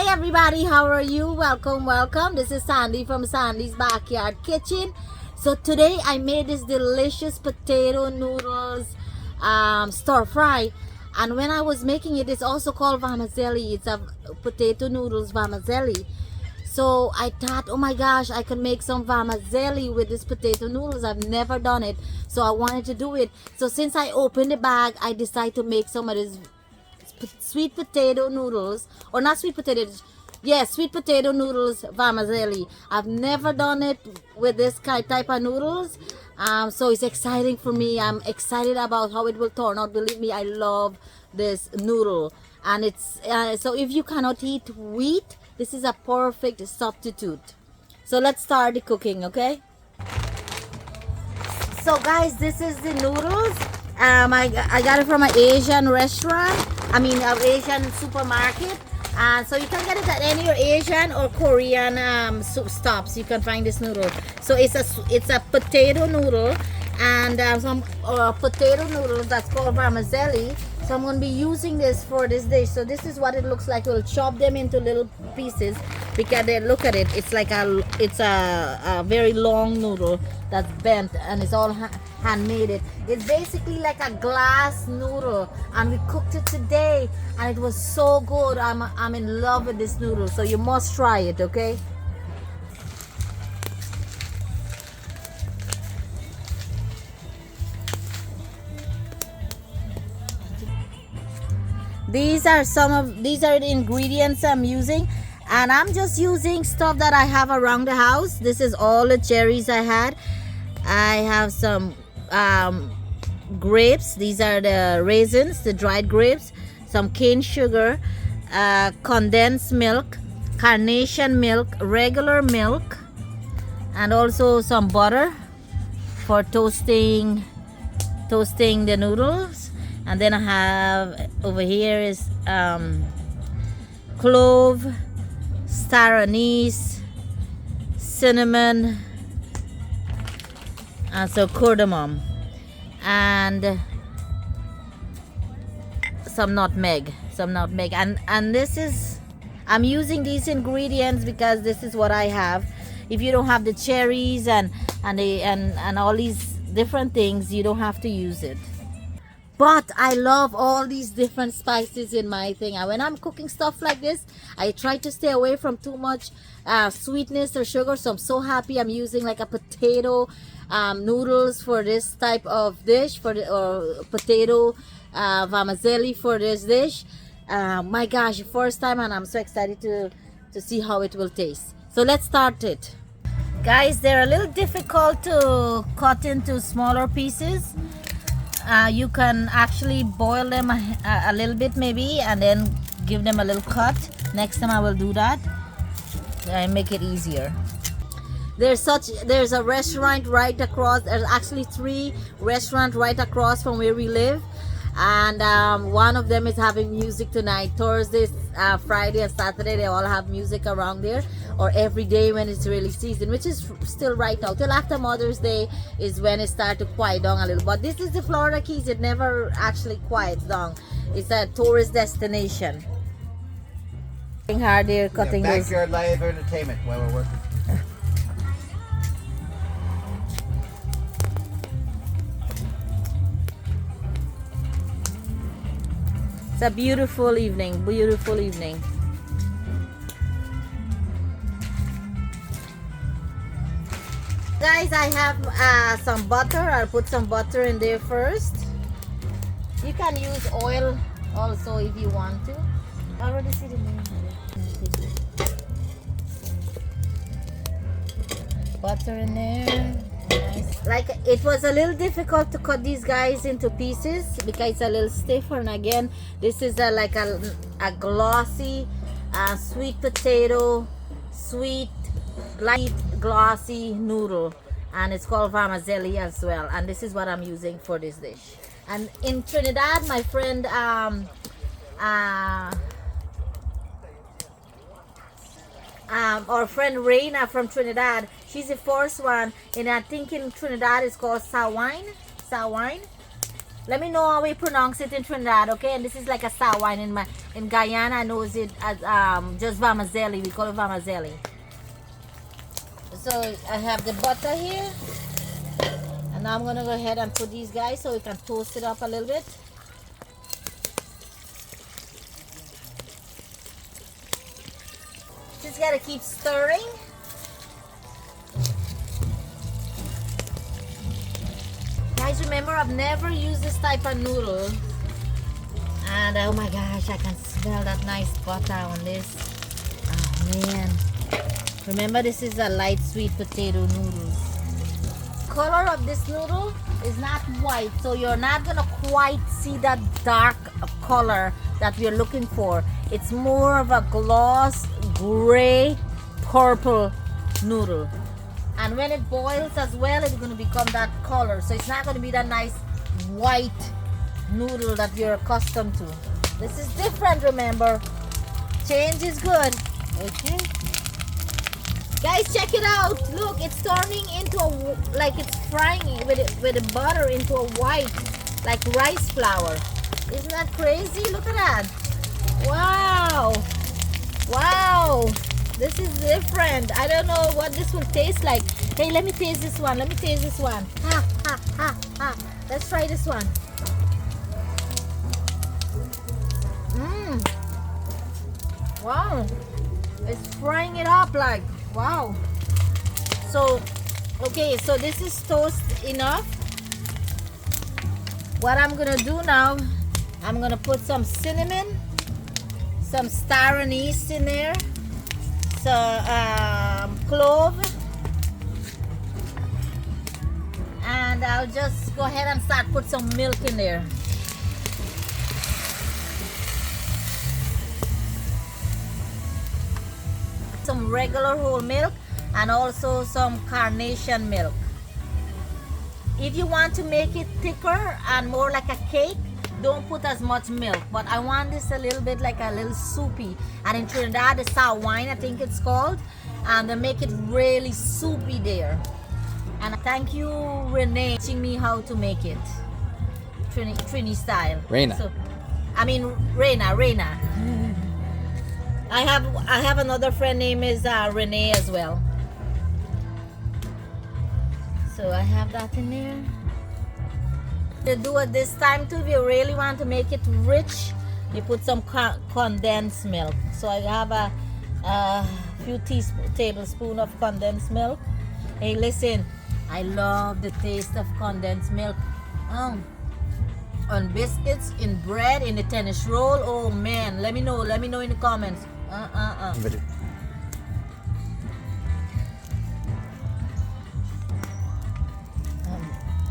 Hi everybody, how are you? Welcome. This is Sandy from Sandy's Backyard Kitchen. So today I made this delicious potato noodles stir fry, and when I was making it, it's also called vermicelli. It's a potato noodles vermicelli. So I thought, oh my gosh, I can make some vermicelli with this potato noodles. I've never done it, so I wanted to do it. So since I opened the bag, I decided to make some of this sweet potato noodles, or not sweet potatoes, yes, sweet potato noodles vermicelli. I've never done it with this type of noodles, so it's exciting for me. I'm excited about how it will turn out. Believe me, I love this noodle, and it's so if you cannot eat wheat, this is a perfect substitute. So let's start the cooking, okay? So guys, this is the noodles. I got it from an Asian restaurant. An Asian supermarket. So you can get it at any Asian or Korean soup stops. You can find this noodle. So it's a potato noodle, and some potato noodles that's called vermicelli. So I'm going to be using this for this dish. So this is what it looks like. We'll chop them into little pieces, because they look at it. It's like it's a very long noodle that's bent, and it's all handmade. It's basically like a glass noodle, and we cooked it today, and it was so good. I'm in love with this noodle, so you must try it, okay? These are the ingredients I'm using, and I'm just using stuff that I have around the house. This is all the cherries I had. I have some grapes. These are the raisins, the dried grapes. Some cane sugar, condensed milk, carnation milk, regular milk, and also some butter for toasting the noodles. And then I have over here is clove, star anise, cinnamon, and so cardamom, and some nutmeg, and this is, I'm using these ingredients because this is what I have. If you don't have the cherries and all these different things, you don't have to use it. But I love all these different spices in my thing. And when I'm cooking stuff like this, I try to stay away from too much sweetness or sugar. So I'm so happy I'm using like a potato noodles for this type of dish, or potato vermicelli for this dish. My gosh, first time, and I'm so excited to see how it will taste. So let's start it. Guys, they're a little difficult to cut into smaller pieces. You can actually boil them a little bit maybe, and then give them a little cut. Next time I will do that and make it easier. There's a restaurant right across. There's actually 3 restaurants right across from where we live, and one of them is having music tonight. Thursday, Friday, and Saturday, they all have music around there, or every day when it's really season, which is still right now till after Mother's Day is when it starts to quiet down a little. But this is the Florida Keys. It never actually quiets down. It's a tourist destination. Hard here cutting this. Backyard live entertainment while we're working. It's a beautiful evening, beautiful evening. Guys, I have some butter. I'll put some butter in there first. You can use oil also if you want to. I already see the name. Butter in there. Nice. Like, it was a little difficult to cut these guys into pieces because it's a little stiffer. And again, this is like a glossy sweet potato, light glossy noodle, and it's called vermicelli as well. And this is what I'm using for this dish. And in Trinidad, my friend our friend Reina from Trinidad, she's the first one, and I think in Trinidad it's called Sawine. Let me know how we pronounce it in Trinidad, okay? And this is like a sawine in Guyana. I know it as just vermicelli. We call it vermicelli. So I have the butter here, and now I'm gonna go ahead and put these guys so we can toast it up a little bit. Just gotta keep stirring. Guys, remember, I've never used this type of noodle, and oh my gosh, I can smell that nice butter on this. Oh man. Remember, this is a light sweet potato noodles. Color of this noodle is not white, so you're not gonna quite see that dark color that we're looking for. It's more of a gloss gray purple noodle, and when it boils as well, it's gonna become that color. So it's not gonna be that nice white noodle that you're accustomed to. This is different. Remember, change is good. Okay. Guys, check it out. Look, it's turning into like it's frying with the butter into a white, like rice flour. Isn't that crazy? Look at that. Wow. Wow. This is different. I don't know what this will taste like. Hey, let me taste this one. Let me taste this one. Ha, ha, ha, ha. Let's try this one. Wow. It's frying it up like, wow. So, okay, so this is toast enough. What I'm gonna do now, I'm gonna put some cinnamon, some star anise in there, some clove, and I'll just go ahead and start put some milk in there. Some regular whole milk and also some carnation milk. If you want to make it thicker and more like a cake, don't put as much milk, but I want this a little bit like a little soupy. And in Trinidad, the Sawine, I think it's called, and they make it really soupy there. And thank you, Renee, teaching me how to make it Trini style. Reina. So, I mean Reina. I have another friend name is Renee as well. So I have that in there. To do it this time too, if you really want to make it rich, you put some condensed milk. So I have a few tablespoons of condensed milk. Hey, listen, I love the taste of condensed milk. On biscuits, in bread, in the tennis roll. Oh man, let me know in the comments.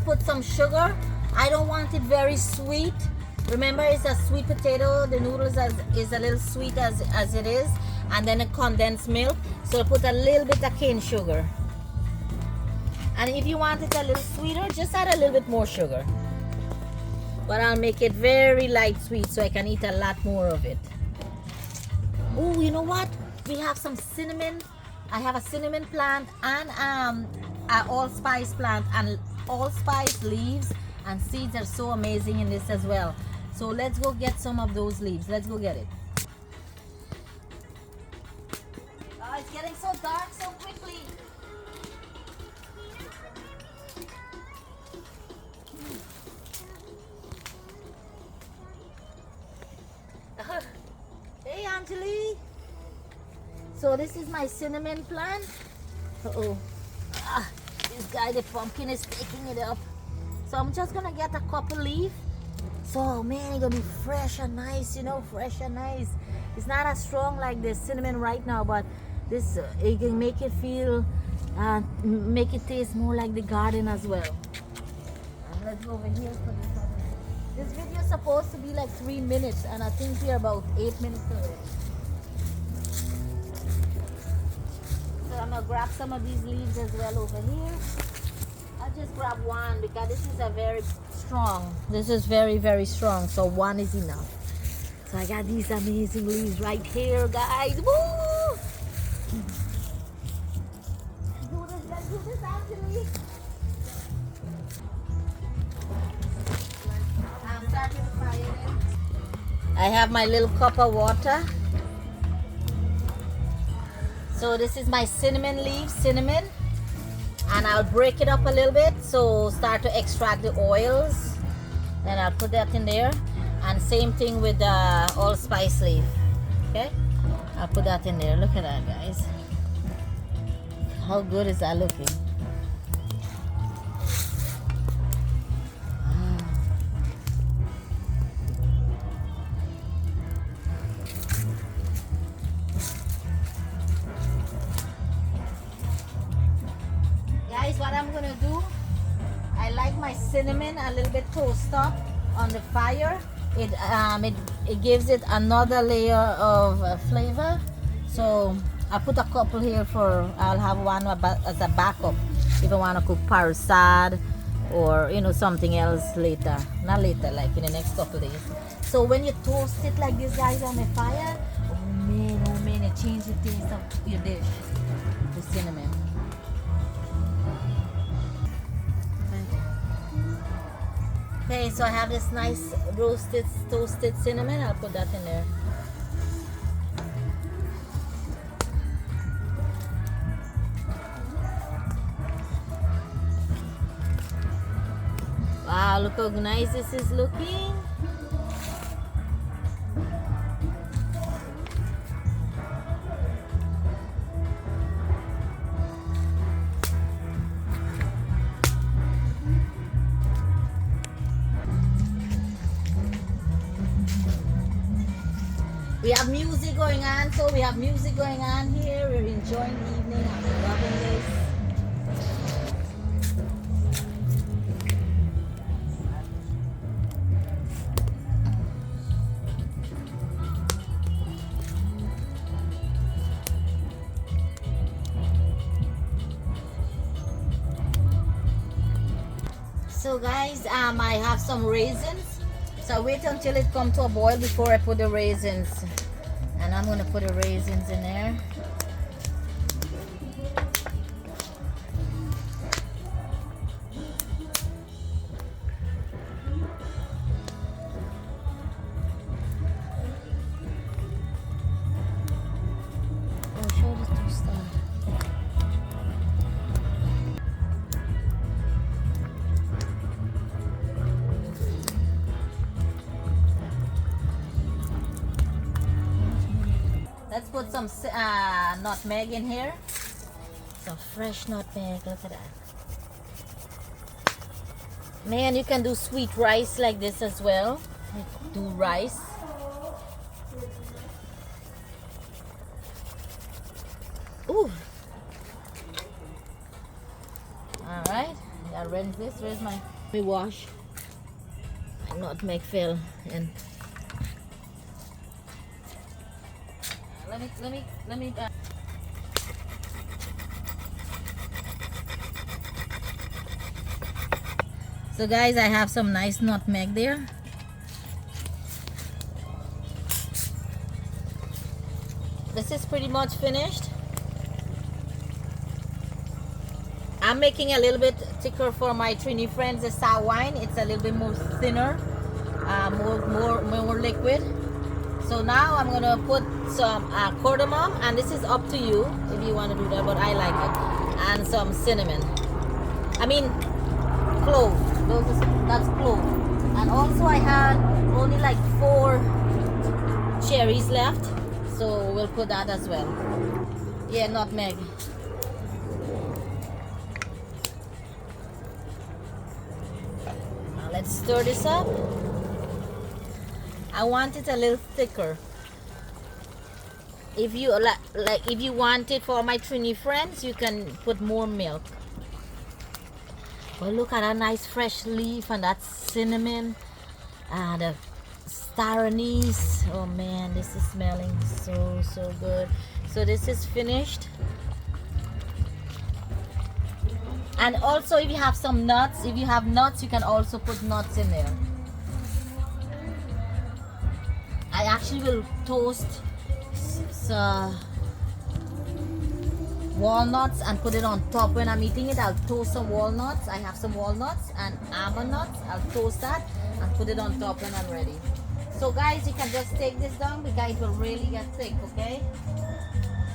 Put some sugar. I don't want it very sweet. Remember, it's a sweet potato. The noodles is a little sweet as it is, and then a condensed milk. So put a little bit of cane sugar. And if you want it a little sweeter, just add a little bit more sugar. But I'll make it very light sweet so I can eat a lot more of it. Oh, you know what? We have some cinnamon. I have a cinnamon plant and an allspice plant, and allspice leaves and seeds are so amazing in this as well. So let's go get some of those leaves. Let's go get it. Oh, it's getting so dark so quickly. Hey, Anjali. So this is my cinnamon plant. This guy, the pumpkin, is taking it up. So I'm just gonna get a couple leaves. So man, it's gonna be fresh and nice, you know, fresh and nice. It's not as strong like the cinnamon right now, but this it can make it feel, make it taste more like the garden as well. And let's go over here for this one. This video is supposed to be like 3 minutes, and I think we're about 8 minutes away. So I'm gonna grab some of these leaves as well over here. I'll just grab one because this is a very strong. This is very, very strong. So one is enough. So I got these amazing leaves right here, guys. Woo! Let's do this actually. I have my little cup of water. So this is my cinnamon leaf, cinnamon. And I'll break it up a little bit, so start to extract the oils. Then I'll put that in there. And same thing with the allspice leaf. Okay, I'll put that in there. Look at that, guys. How good is that looking? Guys, what I'm gonna do, I like my cinnamon a little bit toast up on the fire. It gives it another layer of flavor. So I put a couple here I'll have one as a backup if I want to cook parasad or something else later. Not later, like in the next couple days. So when you toast it like this, guys, on the fire, oh man, it changes the taste of your dish. The cinnamon. Okay, so I have this nice toasted cinnamon. I'll put that in there. Wow, look how nice this is looking. We have music going on, so we have music going on here. We're enjoying the evening. I'm loving this. So guys, I have some raisins. So I wait until it comes to a boil before I put the raisins. And I'm going to put the raisins in there. Oh, show the toaster. Let's put some nutmeg in here. Some fresh nutmeg. Look at that. Man, you can do sweet rice like this as well. Do rice. Ooh. Alright. Gotta rinse this. Where's my... Let me wash. My nutmeg fell in. Let me So guys, I have some nice nutmeg there. This is pretty much finished. I'm making a little bit thicker for my Trini friends, the Sawine. It's a little bit more thinner, more liquid. So now I'm gonna put some cardamom, and this is up to you if you want to do that, but I like it, and some cinnamon. I mean clove. That's clove. And also I had only like 4 cherries left, so we'll put that as well. Yeah, nutmeg. Now let's stir this up. I want it a little thicker. If you if you want it for my Trini friends, you can put more milk. But look at that nice fresh leaf and that cinnamon, the star anise. Oh man, this is smelling so good. So this is finished. And also, if you have some nuts, you can also put nuts in there. I actually will toast walnuts and put it on top. When I'm eating it, I'll toast some walnuts. I have some walnuts and almond nuts. I'll toast that and put it on top when I'm ready. So guys, you can just take this down because it will really get thick, okay?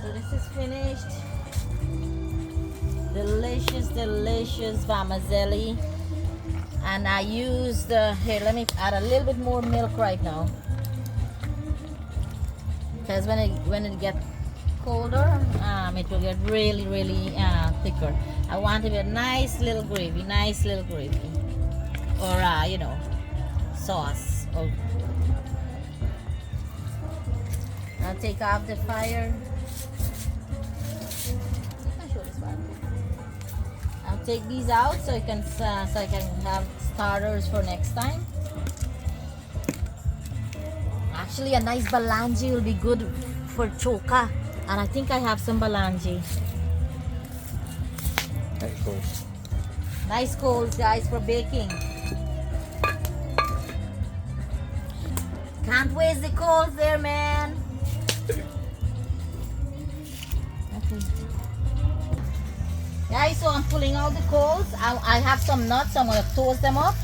So this is finished. Delicious, delicious vermicelli. And I used, here, let me add a little bit more milk right now. Because when it gets colder, it will get really, really thicker. I want it with nice little gravy, or you know, sauce. Or I'll take off the fire. I'll take these out so I can have starters for next time. Actually, a nice balanji will be good for choka, and I think I have some balanji. Nice coals, guys, for baking. Can't waste the coals there, man. Okay. Guys, so I'm pulling out the coals. I have some nuts, so I'm gonna toast them up,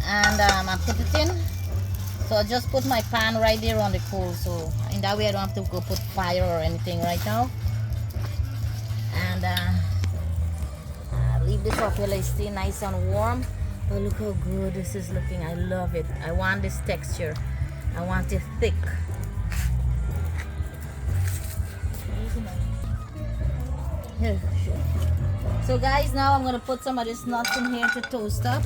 and I put it in. So I just put my pan right there on the coal, so in that way I don't have to go put fire or anything right now. And leave this up till it stay nice and warm. But look how good this is looking. I love it. I want this texture. I want it thick. Here. So guys, now I'm gonna put some of this nuts in here to toast up.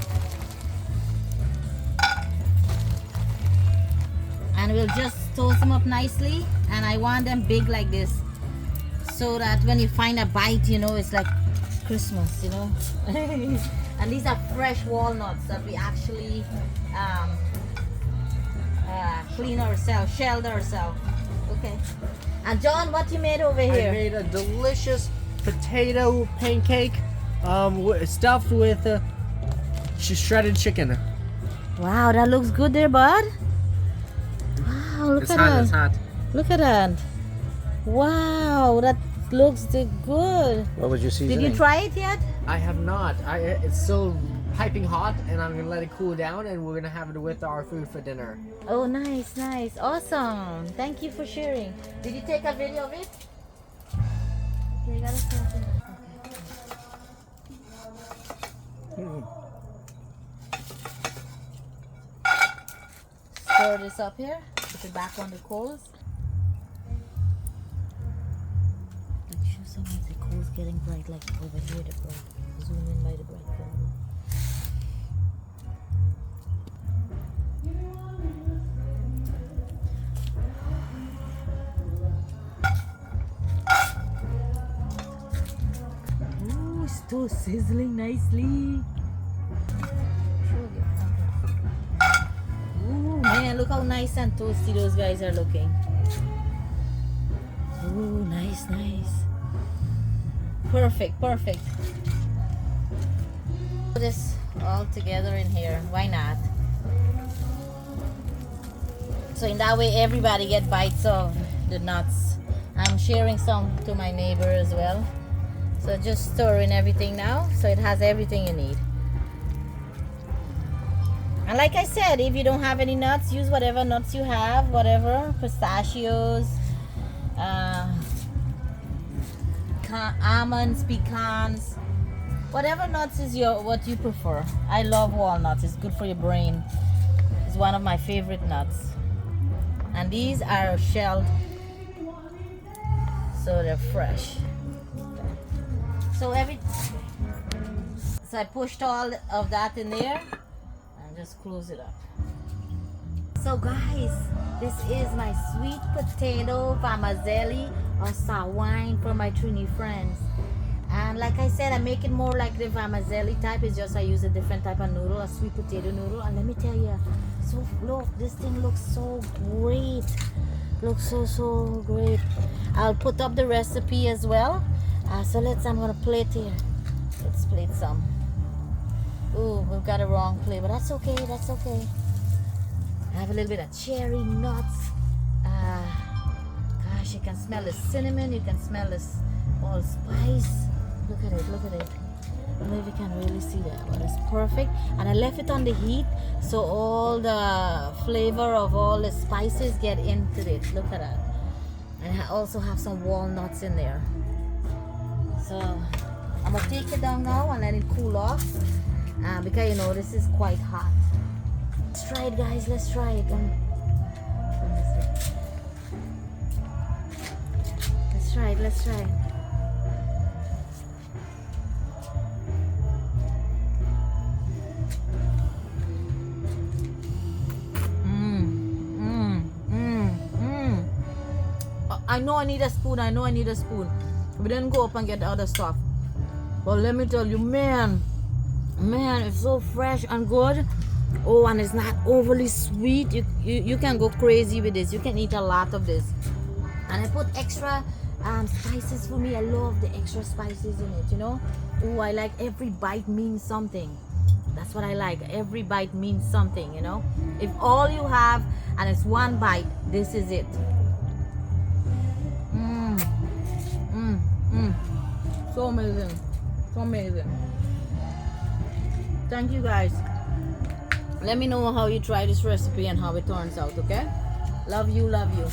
And we'll just toast them up nicely, and I want them big like this, so that when you find a bite, you know, it's like Christmas, you know. And these are fresh walnuts that we actually clean ourselves, shelled ourselves. Okay. And John, what you made over here? I made a delicious potato pancake stuffed with shredded chicken. Wow, that looks good there, bud. Wow, look It's at hot, that. it's hot. Look at that. Wow, that looks good. What was your seasoning? Did you try it yet? I have not. It's still piping hot, and I'm gonna let it cool down, and we're gonna have it with our food for dinner. Oh, nice, nice. Awesome. Thank you for sharing. Did you take a video of it? Here, you gotta start it. Okay. Stir this up here. Put it back on the coals. Like, show someone the coals getting bright, like over here, the bright. Zoom in by the bright coal. Ooh, it's still sizzling nicely. Ooh, man, look how nice and toasty those guys are looking. Ooh, nice, nice. Perfect, perfect. Put this all together in here. Why not? So in that way, everybody get bites of the nuts. I'm sharing some to my neighbor as well. So just stir in everything now, so it has everything you need. And like I said, if you don't have any nuts, use whatever nuts you have, whatever, pistachios, almonds, pecans, whatever nuts is what you prefer. I love walnuts. It's good for your brain. It's one of my favorite nuts. And these are shelled, so they're fresh. So I pushed all of that in there and just close it up. So guys, this is my sweet potato vermicelli or sawine for my Trini friends. And like I said, I make it more like the vermicelli type. It's just I use a different type of noodle, a sweet potato noodle. And let me tell you, so look, this thing looks so great. Looks so great. I'll put up the recipe as well. So I'm gonna plate here. Let's plate some. Ooh, we've got a wrong plate, but that's okay, that's okay. I have a little bit of cherry nuts. Gosh, you can smell the cinnamon, you can smell this allspice. Look at it, look at it. I don't know if you can really see that, but it's perfect. And I left it on the heat so all the flavor of all the spices get into it. Look at that. And I also have some walnuts in there. So I'm gonna take it down now and let it cool off because you know this is quite hot. Let's try it, guys. Let's try it. Let's try it. Let's try it. I know I need a spoon. I know I need a spoon. We didn't go up and get the other stuff. But let me tell you, man, it's so fresh and good. Oh, and it's not overly sweet. You can go crazy with this. You can eat a lot of this. And I put extra spices for me. I love the extra spices in it, you know. Oh, I like every bite means something. That's what I like. Every bite means something, you know. If all you have and it's one bite, this is it. So amazing. So amazing. Thank you, guys. Let me know how you try this recipe and how it turns out, okay? Love you, love you.